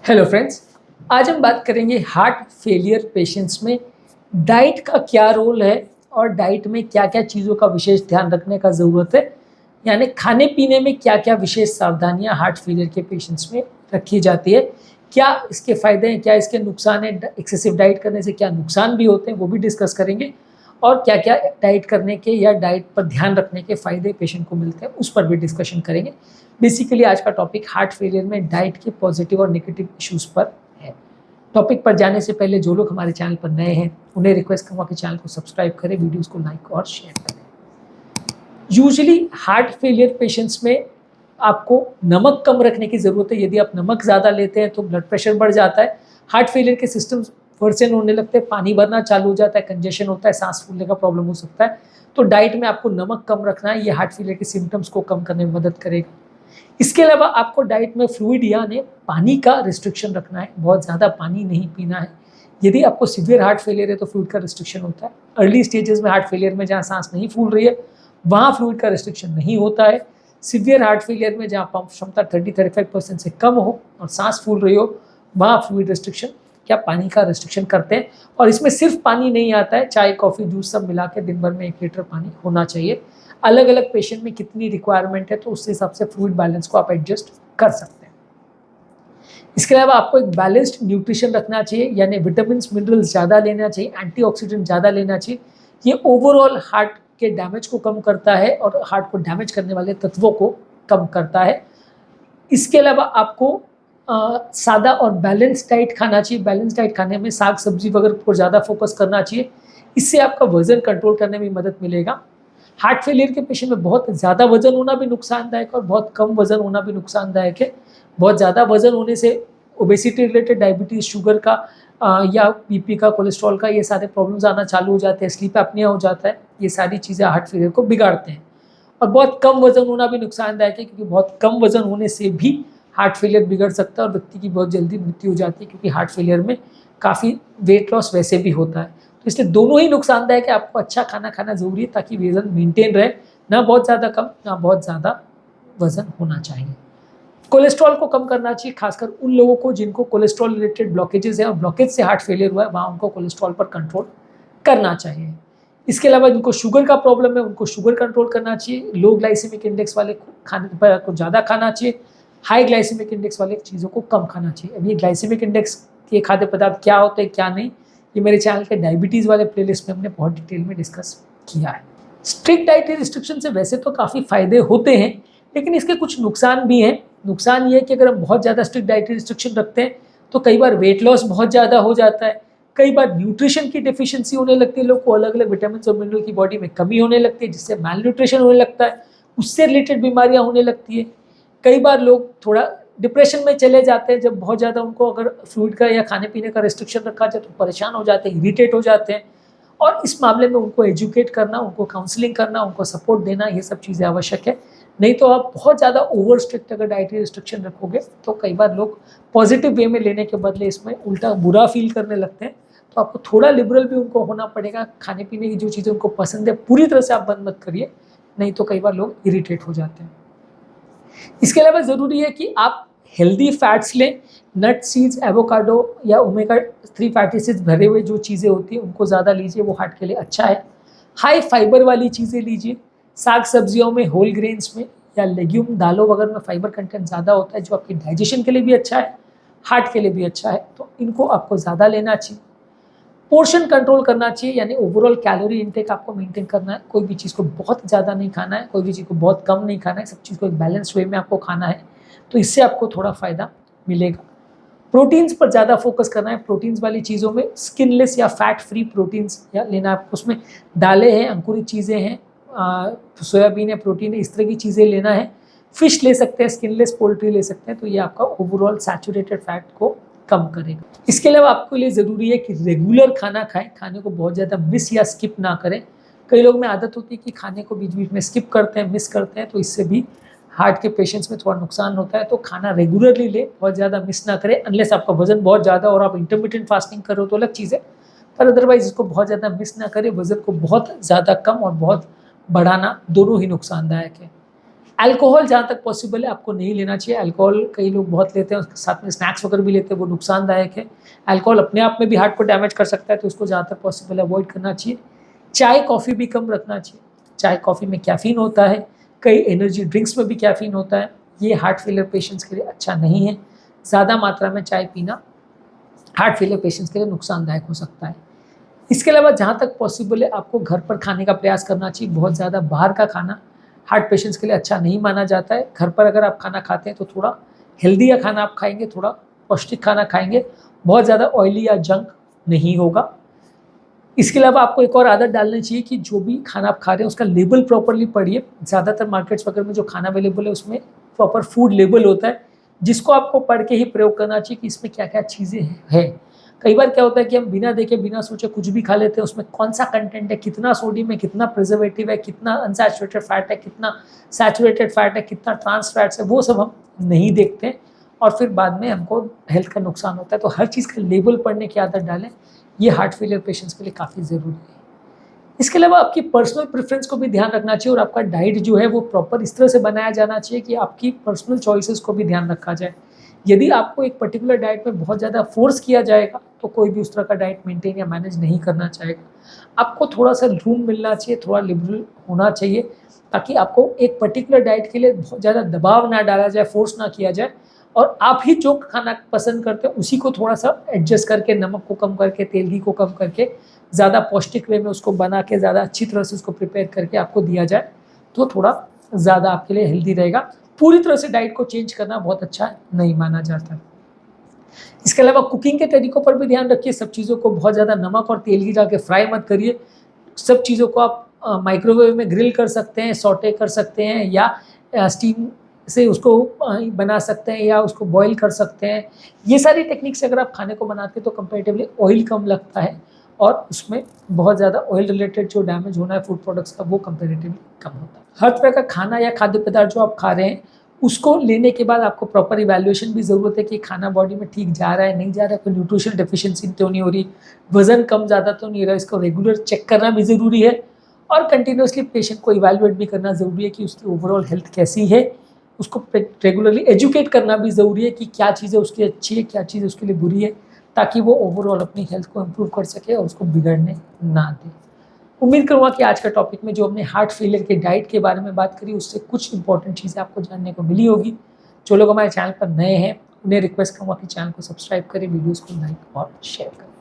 Hello friends, आज हम बात करेंगे हार्ट फेलियर पेशेंट्स में डाइट का क्या रोल है और डाइट में क्या क्या चीज़ों का विशेष ध्यान रखने का ज़रूरत है। यानी खाने पीने में क्या क्या विशेष सावधानियां हार्ट फेलियर के पेशेंट्स में रखी जाती है, क्या इसके फ़ायदे हैं, क्या इसके नुकसान हैं, एक्सेसिव डाइट करने से क्या नुकसान भी होते हैं वो भी डिस्कस करेंगे। और क्या क्या डाइट करने के या डाइट पर ध्यान रखने के फ़ायदे पेशेंट को मिलते हैं उस पर भी डिस्कशन करेंगे। बेसिकली आज का टॉपिक हार्ट फेलियर में डाइट के पॉजिटिव और नेगेटिव इश्यूज पर है। टॉपिक पर जाने से पहले जो लोग हमारे चैनल पर नए हैं उन्हें रिक्वेस्ट करूँगा कि चैनल को सब्सक्राइब करें, वीडियोस को लाइक और शेयर करें। यूजुअली हार्ट फेलियर पेशेंट्स में आपको नमक कम रखने की ज़रूरत है। यदि आप नमक ज़्यादा लेते हैं तो ब्लड प्रेशर बढ़ जाता है, हार्ट फेलियर के सिस्टम्स वर्सन होने लगते हैं, पानी भरना चालू हो जाता है, कंजेशन होता है, सांस फूलने का प्रॉब्लम हो सकता है। तो डाइट में आपको नमक कम रखना है, ये हार्ट फेलियर के सिम्टम्स को कम करने में मदद करेगा। इसके अलावा आपको डाइट में फ्लूइड यानी पानी का रिस्ट्रिक्शन रखना है, बहुत ज़्यादा पानी नहीं पीना है। यदि आपको सीवियर हार्ट फेलियर है तो फ्लूइड का रिस्ट्रिक्शन होता है। अर्ली स्टेजेस में हार्ट फेलियर में जहाँ सांस नहीं फूल रही है वहाँ फ्लूइड का रिस्ट्रिक्शन नहीं होता है। सीवियर हार्ट फेलियर में जहाँ पंप क्षमता 30-35% से कम हो और सांस फूल रही हो वहाँ फ्लूइड रिस्ट्रिक्शन क्या पानी का रिस्ट्रिक्शन करते हैं। और इसमें सिर्फ पानी नहीं आता है, चाय कॉफ़ी जूस सब मिला के दिन भर में 1 लीटर पानी होना चाहिए। अलग अलग पेशेंट में कितनी रिक्वायरमेंट है तो उस हिसाब से फ्लूइड बैलेंस को आप एडजस्ट कर सकते हैं। इसके अलावा आपको एक बैलेंस्ड न्यूट्रिशन रखना चाहिए, यानी विटामिन मिनरल्स ज़्यादा लेना चाहिए, एंटीऑक्सीडेंट ज़्यादा लेना चाहिए। ये ओवरऑल हार्ट के डैमेज को कम करता है और हार्ट को डैमेज करने वाले तत्वों को कम करता है। इसके अलावा आपको सादा और बैलेंस डाइट खाना चाहिए। बैलेंस डाइट खाने में साग सब्जी वगैरह पर ज़्यादा फोकस करना चाहिए, इससे आपका वजन कंट्रोल करने में मदद मिलेगा। हार्ट फेलियर के पेशेंट में बहुत ज़्यादा वजन होना भी नुकसानदायक और बहुत कम वजन होना भी नुकसानदायक है। बहुत ज़्यादा वजन होने से ओबेसिटी रिलेटेड डायबिटीज़, शुगर का या बीपी का, कोलेस्ट्रॉल का, ये सारे प्रॉब्लम्स आना चालू हो जाते हैं, स्लीप एपनिया हो जाता है। ये सारी चीज़ें हार्ट फेलियर को बिगाड़ते हैं। और बहुत कम वजन होना भी नुकसानदायक है, क्योंकि बहुत कम वजन होने से भी हार्ट फेलियर बिगड़ सकता है और व्यक्ति की बहुत जल्दी मृत्यु हो जाती है, क्योंकि हार्ट फेलियर में काफ़ी वेट लॉस वैसे भी होता है। तो इसलिए दोनों ही नुकसानदायक है। आपको अच्छा खाना खाना ज़रूरी है ताकि वजन मेंटेन रहे, ना बहुत ज़्यादा कम ना बहुत ज़्यादा वजन होना चाहिए। कोलेस्ट्रॉल को कम करना चाहिए, खासकर उन लोगों को जिनको कोलेस्ट्रॉल रिलेटेड ब्लॉकेजेस है और ब्लॉकेज से हार्ट फेलियर हुआ है, वहाँ उनको कोलेस्ट्रॉल पर कंट्रोल करना चाहिए। इसके अलावा जिनको शुगर का प्रॉब्लम है उनको शुगर कंट्रोल करना चाहिए। लो ग्लाइसेमिक इंडेक्स वाले खाने पर को ज़्यादा खाना चाहिए, हाई ग्लाइसेमिक इंडेक्स वाले चीज़ों को कम खाना चाहिए। अब ये ग्लाइसेमिक इंडेक्स के खाद्य पदार्थ क्या होते हैं क्या नहीं, ये मेरे चैनल के डायबिटीज़ वाले प्लेलिस्ट में हमने बहुत डिटेल में डिस्कस किया है। स्ट्रिक्ट डाइटरी रिस्ट्रिक्शन से वैसे तो काफ़ी फ़ायदे होते हैं, लेकिन इसके कुछ नुकसान भी हैं। नुकसान ये है कि अगर हम बहुत ज़्यादा स्ट्रिक्ट डाइटरी रिस्ट्रिक्शन रखते हैं तो कई बार वेट लॉस बहुत ज़्यादा हो जाता है, कई बार न्यूट्रिशन की डेफिशिएंसी होने लगती है, लोग को अलग अलग विटामिन और मिनरल की बॉडी में कमी होने लगती है, जिससे माल न्यूट्रिशन होने लगता है, उससे रिलेटेड बीमारियाँ होने लगती है। कई बार लोग थोड़ा डिप्रेशन में चले जाते हैं जब बहुत ज़्यादा उनको अगर फ्लूइड का या खाने पीने का रिस्ट्रिक्शन रखा जाए तो परेशान हो जाते हैं, इरिटेट हो जाते हैं। और इस मामले में उनको एजुकेट करना, उनको काउंसलिंग करना, उनको सपोर्ट देना, ये सब चीज़ें आवश्यक है। नहीं तो आप बहुत ज़्यादा ओवर स्ट्रिक्ट अगर डाइटरी रिस्ट्रिक्शन रखोगे तो कई बार लोग पॉजिटिव वे में लेने के बदले इसमें उल्टा बुरा फील करने लगते हैं। तो आपको थोड़ा लिबरल भी उनको होना पड़ेगा। खाने पीने की जो चीज़ें उनको पसंद है पूरी तरह से आप बंद मत करिए, नहीं तो कई बार लोग इरिटेट हो जाते हैं। इसके अलावा ज़रूरी है कि आप हेल्दी फैट्स लें, नट सीड्स, एवोकाडो या ओमेगा 3 फैटी एसिड्स भरे हुए जो चीज़ें होती हैं उनको ज़्यादा लीजिए, वो हार्ट के लिए अच्छा है। हाई फाइबर वाली चीज़ें लीजिए, साग सब्जियों में, होल ग्रेन्स में या लेग्यूम दालों वगैरह में फाइबर कंटेंट ज़्यादा होता है, जो आपके डाइजेशन के लिए भी अच्छा है, हार्ट के लिए भी अच्छा है, तो इनको आपको ज़्यादा लेना चाहिए। पोर्शन कंट्रोल करना चाहिए, यानी ओवरऑल कैलोरी इनटेक आपको मेंटेन करना है। कोई भी चीज़ को बहुत ज़्यादा नहीं खाना है, कोई भी चीज़ को बहुत कम नहीं खाना है, सब चीज़ को एक बैलेंस वे में आपको खाना है, तो इससे आपको थोड़ा फ़ायदा मिलेगा। प्रोटीन्स पर ज़्यादा फोकस करना है। प्रोटीन्स वाली चीज़ों में स्किनलेस या फैट फ्री प्रोटीन्स या लेना है, उसमें दालें हैं, अंकुरित चीज़ें हैं, सोयाबीन है, प्रोटीन है, इस तरह की चीज़ें लेना है। फिश ले सकते हैं, स्किनलेस पोल्ट्री ले सकते हैं, तो ये आपका ओवरऑल सैचुरेटेड फैट को कम करेगा। इसके अलावा आपके लिए ज़रूरी है कि रेगुलर खाना खाएं, खाने को बहुत ज़्यादा मिस या स्किप ना करें। कई लोग में आदत होती है कि खाने को बीच बीच में स्किप करते हैं, मिस करते हैं, तो इससे भी हार्ट के पेशेंट्स में थोड़ा नुकसान होता है। तो खाना रेगुलरली ले, बहुत ज़्यादा मिस ना करें, अनलेस आपका वजन बहुत ज़्यादा और आप इंटरमिटेंट फास्टिंग कर रहे हो तो अलग चीज़ है, पर अदरवाइज इसको बहुत ज़्यादा मिस ना करें। वजन को बहुत ज़्यादा कम और बहुत बढ़ाना दोनों ही नुकसानदायक है। अल्कोहल जहाँ तक पॉसिबल है आपको नहीं लेना चाहिए। अल्कोहल कई लोग बहुत लेते हैं, उसके साथ में स्नैक्स वगैरह भी लेते हैं, वो नुकसानदायक है। अल्कोहल अपने आप में भी हार्ट को डैमेज कर सकता है, तो उसको जहाँ तक पॉसिबल अवॉइड करना चाहिए। चाय कॉफ़ी भी कम रखना चाहिए। चाय कॉफ़ी में कैफ़ीन होता है, कई एनर्जी ड्रिंक्स में भी कैफ़ीन होता है, ये हार्ट फेलियर पेशेंट्स के लिए अच्छा नहीं है। ज़्यादा मात्रा में चाय पीना हार्ट फेलियर पेशेंट्स के लिए नुकसानदायक हो सकता है। इसके अलावा जहाँ तक पॉसिबल है आपको घर पर खाने का प्रयास करना चाहिए। बहुत ज़्यादा बाहर का खाना हार्ट पेशेंट्स के लिए अच्छा नहीं माना जाता है। घर पर अगर आप खाना खाते हैं तो थोड़ा हेल्दी या खाना आप खाएंगे, थोड़ा पौष्टिक खाना खाएंगे, बहुत ज़्यादा ऑयली या जंक नहीं होगा। इसके अलावा आपको एक और आदत डालनी चाहिए कि जो भी खाना आप खा रहे हैं उसका लेबल प्रॉपरली पढ़िए। ज़्यादातर मार्केट्स वगैरह में जो खाना अवेलेबल है उसमें प्रॉपर फूड लेबल होता है, जिसको आपको पढ़ के ही प्रयोग करना चाहिए कि इसमें क्या क्या चीज़ें हैं। कई बार क्या होता है कि हम बिना देखे बिना सोचे कुछ भी खा लेते हैं, उसमें कौन सा कंटेंट है, कितना सोडियम है, कितना प्रिजर्वेटिव है, कितना अनसैचुरेटेड फैट है, कितना सैचुरेटेड फैट है, कितना ट्रांस फैट्स है, वो सब हम नहीं देखते हैं और फिर बाद में हमको हेल्थ का नुकसान होता है। तो हर चीज़ का लेबल पढ़ने की आदत डालें, ये हार्ट फेलियर पेशेंट्स के लिए काफ़ी ज़रूरी है। इसके अलावा आपकी पर्सनल प्रेफरेंस को भी ध्यान रखना चाहिए और आपका डाइट जो है वो प्रॉपर इस तरह से बनाया जाना चाहिए कि आपकी पर्सनल चॉइसेस को भी ध्यान रखा जाए। यदि आपको एक पर्टिकुलर डाइट में बहुत ज़्यादा फोर्स किया जाएगा तो कोई भी उस तरह का डाइट मेंटेन या मैनेज नहीं करना चाहेगा। आपको थोड़ा सा रूम मिलना चाहिए, थोड़ा लिबरल होना चाहिए, ताकि आपको एक पर्टिकुलर डाइट के लिए बहुत ज़्यादा दबाव ना डाला जाए, फोर्स ना किया जाए और आप ही जो खाना पसंद करते हैं उसी को थोड़ा सा एडजस्ट करके, नमक को कम करके, तेल घी को कम करके, ज़्यादा पौष्टिक वे में उसको बना के, ज़्यादा अच्छी तरह से उसको प्रिपेयर करके आपको दिया जाए तो थोड़ा ज़्यादा आपके लिए हेल्दी रहेगा। पूरी तरह से डाइट को चेंज करना बहुत अच्छा नहीं माना जाता। इसके अलावा कुकिंग के तरीकों पर भी ध्यान रखिए। सब चीज़ों को बहुत ज़्यादा नमक और तेल घी डाल के फ्राई मत करिए। सब चीज़ों को आप माइक्रोवेव में ग्रिल कर सकते हैं, सौटे कर सकते हैं या स्टीम से उसको बना सकते हैं या उसको बॉईल कर सकते हैं। ये सारी टेक्निक से अगर आप खाने को बनाते हैं तो कंपैरेटिवली ऑयल कम लगता है और उसमें बहुत ज़्यादा ऑयल रिलेटेड जो डैमेज होना है फूड प्रोडक्ट्स का वो कंपैरेटिवली कम होता है। हर तरह का खाना या खाद्य पदार्थ जो आप खा रहे हैं उसको लेने के बाद आपको प्रॉपर इवैल्यूएशन भी ज़रूरत है कि खाना बॉडी में ठीक जा रहा है, नहीं जा रहा है, कोई न्यूट्रिशन डेफिशिएंसी तो नहीं हो रही, वज़न कम ज़्यादा तो नहीं रहा, इसको रेगुलर चेक करना भी ज़रूरी है और कंटिन्यूअसली पेशेंट को इवैल्यूएट भी करना ज़रूरी है कि उसकी ओवरऑल हेल्थ कैसी है। उसको रेगुलरली एजुकेट करना भी ज़रूरी है कि क्या चीज़ें उसकी अच्छी है, क्या चीज़ उसके लिए बुरी है, ताकि वो ओवरऑल अपनी हेल्थ को इम्प्रूव कर सके और उसको बिगड़ने ना दे। उम्मीद करूँगा कि आज का टॉपिक में जो हमने हार्ट फेलियर के डाइट के बारे में बात करी उससे कुछ इंपॉर्टेंट चीज़ें आपको जानने को मिली होगी। जो लोग हमारे चैनल पर नए हैं उन्हें रिक्वेस्ट करूँगा कि चैनल को सब्सक्राइब करें, वीडियोज़ को लाइक और शेयर करें।